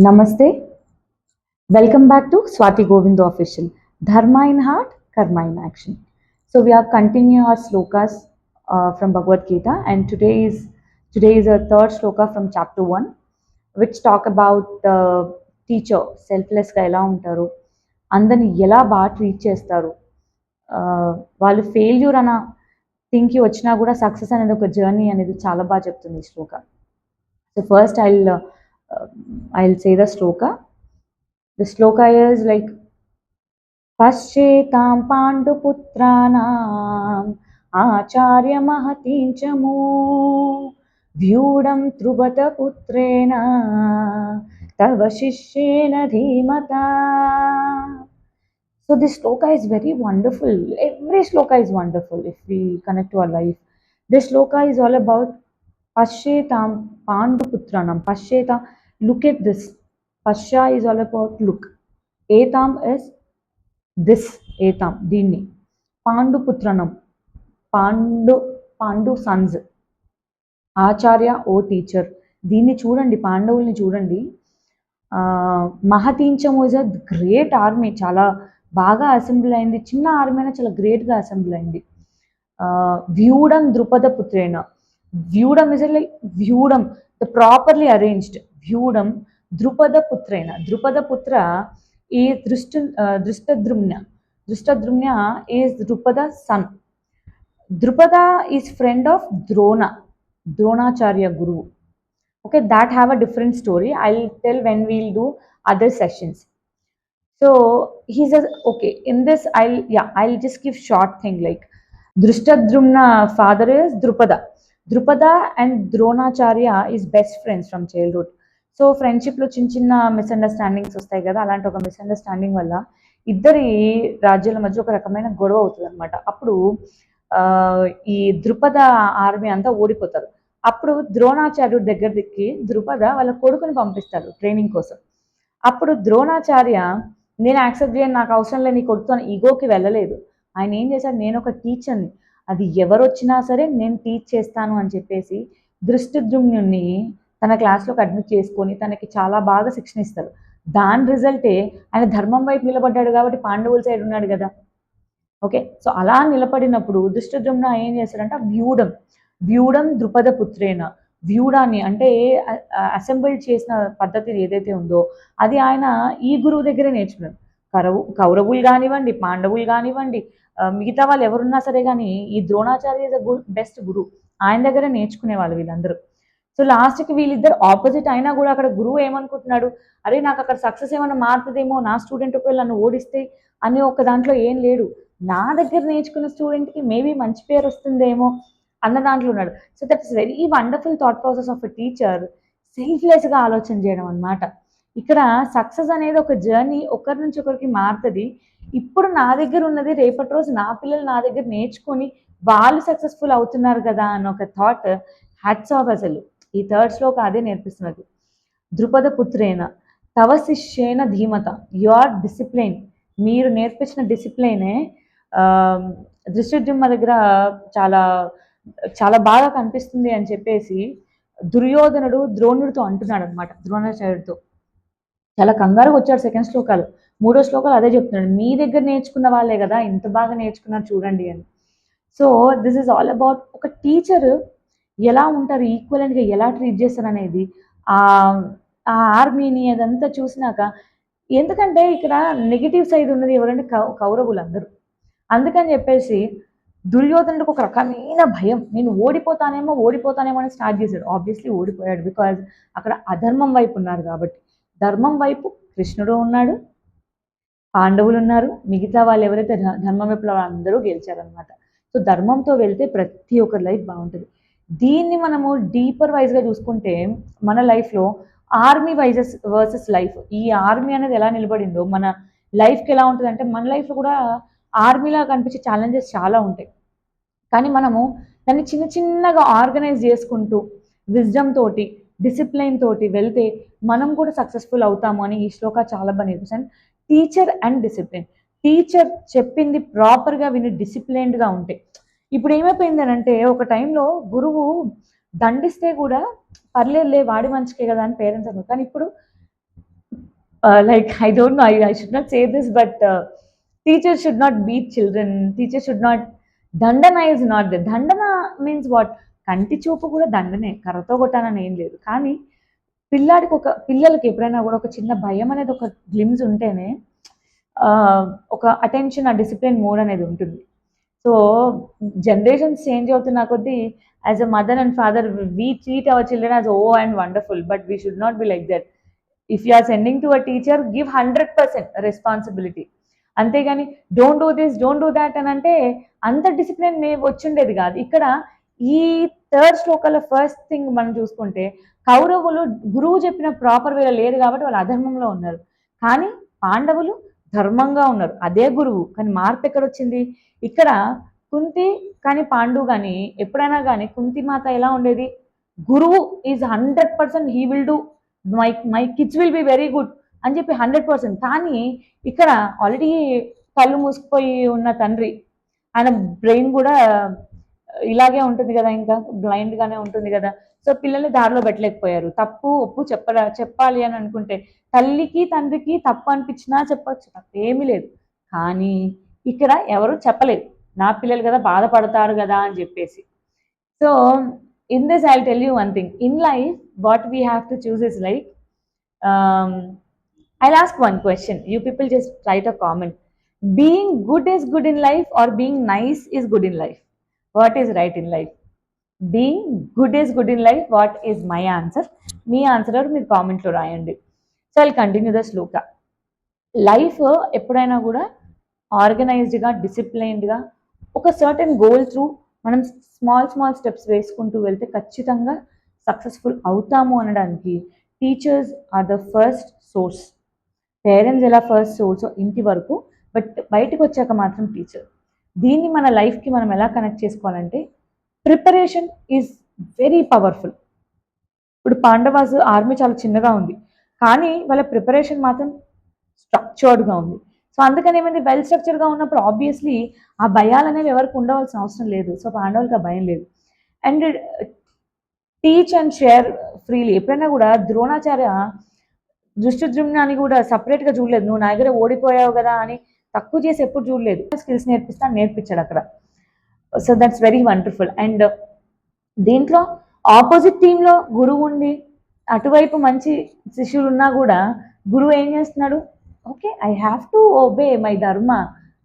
Namaste. Welcome back to Swati Govind Official. Dharma in heart, karma in action. So we are continuing our slokas from Bhagavad Gita, and today is a third sloka from chapter 1, which talk about the teacher selfless గా ఎలా ఉంటారు, అందరిని ఎలా బాగా treat చేస్తారు, వాళ్ళు failure అన్న థింగ్కి వచ్చినా కూడా సక్సెస్ అనేది ఒక జర్నీ అనేది చాలా బాగా చెప్తుంది ఈ శ్లోక. So first I'll say the sloka. The sloka is like Paschetam Panduputranam Acharya Mahatinchamu Vyudam Trubata Putrena Tava Shishyena Dhimata. So this sloka is very wonderful. Every sloka is wonderful if we connect to our life. This sloka is all about Paschetam Panduputranam. Pascheta, look at this. Pascha is all about look. Etam is this. Etam, దీన్ని. Panduputranam. Pandu Sons. ఆచార్య ఓ teacher. దీన్ని చూడండి, పాండవుల్ని చూడండి. మహతీంచము is a great army, చాలా బాగా assembly అయింది. చిన్న army అయినా చాలా గ్రేట్గా అసెంబ్లీ అయింది. వ్యూడం ద్రుపద పుత్రేణ. వ్యూడం ఇస్ లైక్ వ్యూడం, ద ప్రాపర్లీ అరేంజ్డ్. వ్యూడం ద్రుపద పుత్రేణ. ద్రుపద పుత్ర is Drushtadrumna. Drushtadrumna is Drupada son. Drupada is friend of Dronacharya Guru. Okay, that have a different story. I'll tell when we'll do other sessions. So he says, okay, in this I'll just give short thing like Drushtadrumna father is Drupada. Drupada and Dronacharya is best friends from childhood. So ఫ్రెండ్షిప్లో చిన్న చిన్న misunderstandings వస్తాయి కదా, అలాంటి ఒక misunderstanding వల్ల ఇద్దరి రాజ్యాల మధ్య ఒక రకమైన గొడవ అవుతుంది అనమాట. అప్పుడు ఈ ద్రుపద ఆర్మీ అంతా ఓడిపోతారు. అప్పుడు ద్రోణాచార్యుడి దగ్గరికి ద్రుపద వాళ్ళ కొడుకుని పంపిస్తారు ట్రైనింగ్ కోసం. అప్పుడు ద్రోణాచార్య నేను యాక్సెప్ట్ చేయను, నాకు అవసరం లేదు, నీ కొడుకుతో ఈగోకి వెళ్ళలేదు. ఆయన ఏం చేశాడు, నేను ఒక టీచర్ని, అది ఎవరు వచ్చినా సరే నేను టీచ్ చేస్తాను అని చెప్పేసి దృష్టద్యుమ్నుని తన క్లాస్లోకి అడ్మిట్ చేసుకొని తనకి చాలా బాగా శిక్షణ ఇస్తారు. దాని రిజల్టే ఆయన ధర్మం వైపు నిలబడ్డాడు కాబట్టి పాండవుల సైడ్ ఉన్నాడు కదా. ఓకే, సో అలా నిలబడినప్పుడు దృష్టద్యుమ్న ఏం చేస్తాడంటే వ్యూడం ద్రుపద పుత్రేణ. వ్యూడాన్ని అంటే అసెంబుల్ చేసిన పద్ధతి ఏదైతే ఉందో అది ఆయన ఈ గురువు దగ్గరే నేర్చుకున్నాడు. కౌరవులు కానివ్వండి, పాండవులు కానివ్వండి, మిగతా వాళ్ళు ఎవరున్నా సరే కానీ ఈ ద్రోణాచార్య ఇస్ అ బెస్ట్ గురువు, ఆయన దగ్గరే నేర్చుకునేవాళ్ళు వీళ్ళందరూ. సో లాస్ట్కి వీళ్ళిద్దరు ఆపోజిట్ అయినా కూడా అక్కడ గురువు ఏమనుకుంటున్నాడు, అరే నాకు అక్కడ సక్సెస్ ఏమైనా మారుతుందేమో, నా స్టూడెంట్ ఒకవేళ నన్ను ఓడిస్తే అని ఒక దాంట్లో ఏం లేడు, నా దగ్గర నేర్చుకున్న స్టూడెంట్కి మేబీ మంచి పేరు వస్తుందేమో అన్న దాంట్లో ఉన్నాడు. So that's very wonderful thought process of a teacher, సెల్ఫ్లెస్గా ఆలోచన చేయడం అనమాట. ఇక్కడ సక్సెస్ అనేది ఒక జర్నీ, ఒకరి నుంచి ఒకరికి మారుతుంది. ఇప్పుడు నా దగ్గర ఉన్నది రేపటి రోజు నా పిల్లలు నా దగ్గర నేర్చుకొని వాళ్ళు సక్సెస్ఫుల్ అవుతున్నారు కదా అన్న ఒక థాట్ హ్యాట్స్ ఆఫ్. అసలు ఈ థర్డ్ శ్లోక అదే నేర్పిస్తున్నది. ద్రుపద పుత్రేణ తవ శిష్యేన ధీమత, యువర్ డిసిప్లైన్, మీరు నేర్పించిన డిసిప్లైనే దృష్టద్యుమ్న దగ్గర చాలా చాలా బాగా కనిపిస్తుంది అని చెప్పేసి దుర్యోధనుడు ద్రోణుడితో అంటున్నాడు అనమాట. ద్రోణాచార్యుడితో చాలా కంగారుగా వచ్చాడు సెకండ్ శ్లోకాలు. మూడో శ్లోకాలు అదే చెప్తున్నాడు, మీ దగ్గర నేర్చుకున్న వాళ్ళే కదా ఇంత బాగా నేర్చుకున్నారు చూడండి అని. So this is all about ఒక టీచర్ ఎలా ఉంటారు, ఈక్వలెంట్గా ఎలా ట్రీట్ చేస్తారు అనేది ఆ ఆర్మీని అదంతా చూసినాక. ఎందుకంటే ఇక్కడ నెగిటివ్ సైడ్ ఉన్నది ఎవరంటే కౌరవులు అందరూ. అందుకని చెప్పేసి దుర్యోధనుడికి ఒక రకమైన భయం, నేను ఓడిపోతానేమో అని స్టార్ట్ చేశాడు. ఆబ్వియస్లీ ఓడిపోయాడు, బికాజ్ అక్కడ అధర్మం వైపు ఉన్నారు కాబట్టి. ధర్మం వైపు కృష్ణుడు ఉన్నాడు, పాండవులు ఉన్నారు, మిగతా వాళ్ళు ఎవరైతే ధర్మం వైపులో అందరూ గెలిచారనమాట. సో ధర్మంతో వెళ్తే ప్రతి ఒక్కరి లైఫ్ బాగుంటుంది. దీన్ని మనము డీపర్ వైజ్గా చూసుకుంటే మన లైఫ్లో ఆర్మీ వర్సెస్ లైఫ్, ఈ ఆర్మీ అనేది ఎలా నిలబడిందో మన లైఫ్కి ఎలా ఉంటుంది అంటే, మన లైఫ్లో కూడా ఆర్మీలా కనిపించే ఛాలెంజెస్ చాలా ఉంటాయి. కానీ మనము దాన్ని చిన్న చిన్నగా ఆర్గనైజ్ చేసుకుంటూ విజ్డమ్ తోటి డిసిప్లైన్ తోటి వెళ్తే మనం కూడా సక్సెస్ఫుల్ అవుతాము అని ఈ శ్లోక చాలా బాగా నేర్పిస్తాను. టీచర్ అండ్ డిసిప్లిన్, టీచర్ చెప్పింది ప్రాపర్గా విని డిసిప్లైన్డ్గా ఉంటే. ఇప్పుడు ఏమైపోయిందనంటే ఒక టైంలో గురువు దండిస్తే కూడా పర్లేదులే వాడి మంచికే కదా అని పేరెంట్స్ అన్నారు. కానీ ఇప్పుడు like I don't know, I should not say this, but teachers should not beat children. Teachers should not. Dandana is not there. Dandana means what? కంటి చూపు కూడా దండనే, కర్రతో కొట్టానని ఏం లేదు. కానీ పిల్లలకి ఎప్పుడైనా కూడా ఒక చిన్న భయం అనేది ఒక గ్లిమ్స్ ఉంటేనే ఒక అటెన్షన్, ఆ డిసిప్లిన్ మోడ్ అనేది ఉంటుంది. సో జనరేషన్స్ చేంజ్ అవుతున్న కొద్దీ as a mother and father we treat our children as oh and wonderful, but we should not be like that. If you are sending to a teacher, give 100% responsibility. అంతేగాని don't do this, don't do that అని అంటే అంత discipline వచ్చిండేది కాదు. ఇక్కడ ఈ third శ్లోకాల first thing మనం చూసుకుంటే, కౌరవులు గురువు చెప్పిన ప్రాపర్ వేలో లేరు కాబట్టి వాళ్ళు అధర్మంలో ఉన్నారు. కానీ పాండవులు ధర్మంగా ఉన్నారు. అదే గురువు, కానీ మార్పు ఎక్కడ వచ్చింది? ఇక్కడ కుంతి కానీ పాండు కానీ ఎప్పుడైనా కానీ కుంతి మాత ఎలా ఉండేది? గురువు is 100%, he will do, my kids will be very good అని చెప్పి 100%. కానీ ఇక్కడ ఆల్రెడీ కళ్ళు మూసుకుపోయి ఉన్న తండ్రి, ఆయన బ్రెయిన్ కూడా ఇలాగే ఉంటుంది కదా, ఇంకా బ్లైండ్ గానే ఉంటుంది కదా. సో పిల్లల్ని దారిలో పెట్టలేకపోయారు. తప్పు ఒప్పు చెప్పాలి అని అనుకుంటే తల్లికి తండ్రికి తప్పు అనిపించినా చెప్పచ్చు, తప్పేమీ లేదు. కానీ ఇక్కడ ఎవరు చెప్పలేదు, నా పిల్లలు కదా బాధపడతారు కదా అని చెప్పేసి. So in this I'll tell you one thing. In life, what we have to choose is like, I'll ask one question, you people just write a comment. Being good is good in life or being nice is good in life? What is right in life? Being good is good in life. What is my answer? మీ answer మీరు కామెంట్లో రాయండి. So I'll continue the shloka. Life ఎప్పుడైనా కూడా ఆర్గనైజ్డ్గా, డిసిప్లైన్డ్గా ఒక certain goal through మనం స్మాల్ స్టెప్స్ వేసుకుంటూ వెళ్తే ఖచ్చితంగా సక్సెస్ఫుల్ అవుతాము అనడానికి teachers are the first source. Parents ఎలా ఫస్ట్ సోర్స్ ఇంటి వరకు, బట్ బయటకు వచ్చాక మాత్రం టీచర్. దీన్ని మన లైఫ్కి మనం ఎలా కనెక్ట్ చేసుకోవాలంటే, ప్రిపరేషన్ ఈజ్ వెరీ పవర్ఫుల్. ఇప్పుడు పాండవాస్ ఆర్మీ చాలా చిన్నగా ఉంది, కానీ వాళ్ళ ప్రిపరేషన్ మాత్రం స్ట్రక్చర్డ్గా ఉంది. సో అందుకని ఏమైంది, వెల్ స్ట్రక్చర్గా ఉన్నప్పుడు ఆబ్వియస్లీ ఆ భయాలు అనేవి ఎవరికి ఉండవలసిన అవసరం లేదు. సో పాండవులకి ఆ భయం లేదు. And teach and share freely. ఎప్పుడైనా కూడా ద్రోణాచార్య దృష్టద్యుమ్నాన్ని కూడా సపరేట్గా చూడలేదు, నువ్వు నా దగ్గర ఓడిపోయావు కదా అని తక్కువ చేసి ఎప్పుడు చూడలేదు. స్కిల్స్ నేర్పించాడు అక్కడ. So that's very wonderful. And దీంట్లో ఆపోజిట్ టీంలో గురువు ఉండి అటువైపు మంచి శిష్యులు ఉన్నా కూడా గురువు ఏం చేస్తున్నాడు, okay I have to obey my dharma,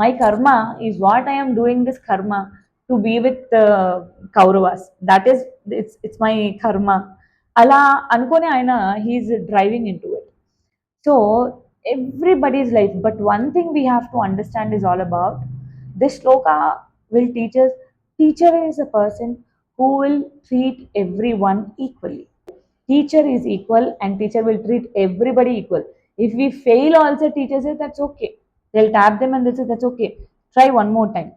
my karma is what I'm doing this karma to be with Kauravas, that is it's my karma అలా అనుకొని ఆయన he's driving in to it. So everybody's life, but one thing we have to understand is all about this shloka will teach us, teacher is a person who will treat everyone equally. Teacher is equal and teacher will treat everybody equal. If we fail also, teacher says that's okay, they'll tap them and they'll say that's okay, try one more time,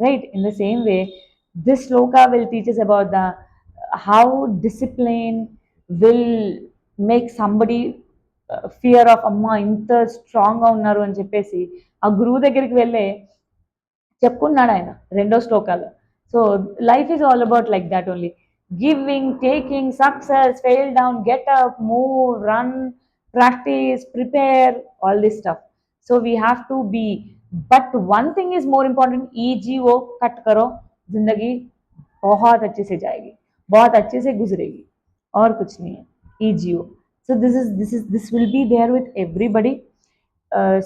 right? In the same way, this shloka will teach us about the how discipline will make somebody fear of అమ్మ ఇంత స్ట్రాంగ్గా ఉన్నారు అని చెప్పేసి ఆ గురువు దగ్గరికి వెళ్ళే చెప్పుకున్నాడు ఆయన రెండో శ్లోకాలు. So life is all about like that only, giving, taking, success, fail down, get up, move, run, practice, prepare, all this stuff. So we have to be, but one thing is more important, EGO cut करो, जिंदगी बहुत अच्छे से जाएगी, बहुत अच्छे से गुजरेगी, और कुछ नहीं है. EGO. So this will be there with everybody.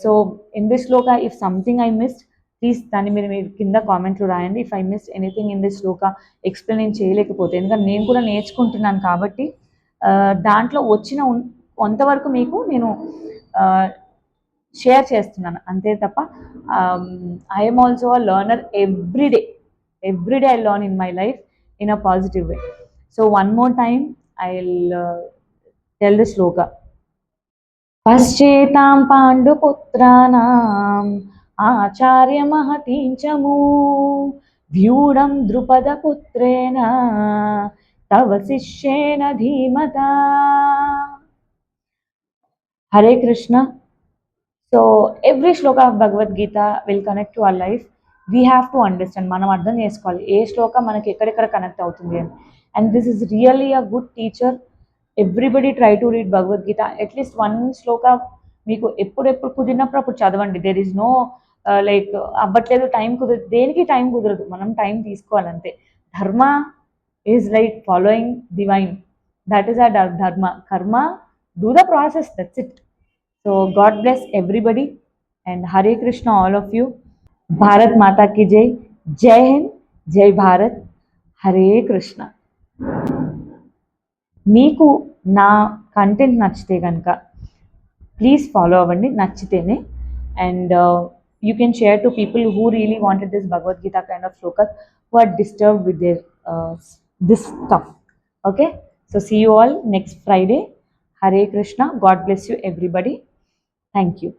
So in this shloka, if something I missed, please దాన్ని మీరు కింద కామెంట్లో రాయండి. If I miss anything in this Shloka, explain నేను చేయలేకపోతే, ఎందుకంటే నేను కూడా నేర్చుకుంటున్నాను కాబట్టి దాంట్లో వచ్చిన కొంతవరకు మీకు నేను షేర్ చేస్తున్నాను అంతే తప్ప I'm also a learner. Everyday I learn in my life in a positive way. So one more time I will tell the shloka. పశ్చేతాం పాండుపుత్రానాం ఆచార్య మహతీంచము వ్యూఢం ద్రుపదపుత్రేణ తవ శిష్యేన ధీమతా. Hare Krishna. So every shloka of Bhagavad Gita will connect to our life. We have to understand, మనం అర్థం చేసుకోవాలి ఏ శ్లోక మనకి ఎక్కడెక్కడ కనెక్ట్ అవుతుంది అని. And this is really a good teacher. Everybody try to read Bhagavad Gita, at least one shloka మీకు ఎప్పుడెప్పుడు కుదిరినప్పుడు అప్పుడు చదవండి. దేర్ ఈజ్ నో లైక్ అవ్వట్లేదు, టైం కుదరదు, దేనికి టైం కుదరదు, మనం టైం తీసుకోవాలంతే. ధర్మ is like following divine, that is our dharma. Karma, do the process, that's it. So God bless everybody and Hare Krishna all of you. Bharat Mata ki jai. Jai Hind, Jai Bharat. Hare Krishna. మీకు నా content నచ్చితే కనుక please follow అవ్వండి, నచ్చితేనే. And you can share to people who really wanted this Bhagavad Gita kind of shlokas, who are disturb with their this stuff. Okay, so see you all next Friday. Hare Krishna. God bless you everybody. Thank you.